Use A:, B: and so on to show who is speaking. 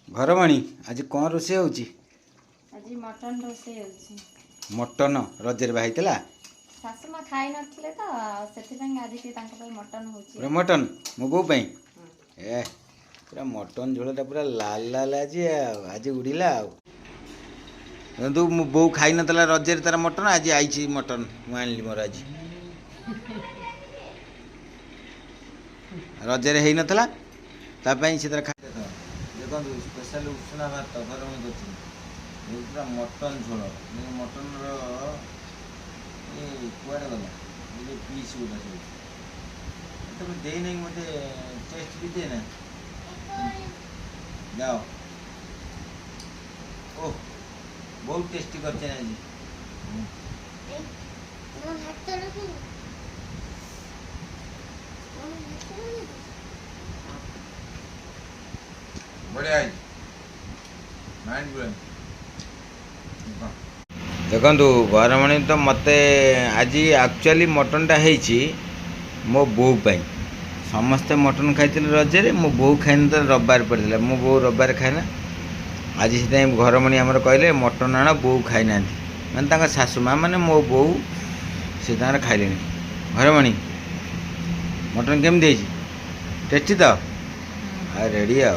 A: घरमणी आज कौन रोषे होची?
B: आज मटन रोषे होची।
A: मटन रजरे बाहैतला
B: सासु मां खाई नथिले तो सेथिପାଇଁ आज के तांका पे मटन होची।
A: पूरा मटन मो बो पई ए पूरा मटन झोलटा पूरा लाल लाल आज उड़ीला तू मो बो खाई नतला रजरे तार मटन आज आईची मटन मु आनली मोर आज रजरे हेई नतला ता पई से तार खा देखो स्पेशल उष्णा भात गरम करछि पूरा मटन झोल मटन कुआड़े गला ये पीस गुला सब तुम दे नहीं मत टेस्ट भी दे ना जाओ ओह बहुत टेस्टी करते हैं जी बढ़िया है माइंड ब्लोइंग देखु घरमणी तो मत आज एक्चुअली मटनटा होती मो बो पाई समस्ते मटन खाई रजरे मो बो खाई तो रविवार पड़ता मो बो रविवार खाएना आज से घरमणी आमर कहले मटन आण बो खाई ना मैंने शाशु माँ मैंने मो बो से खाइले घरमणी मटन केमती टेस्टी तो रेडी आ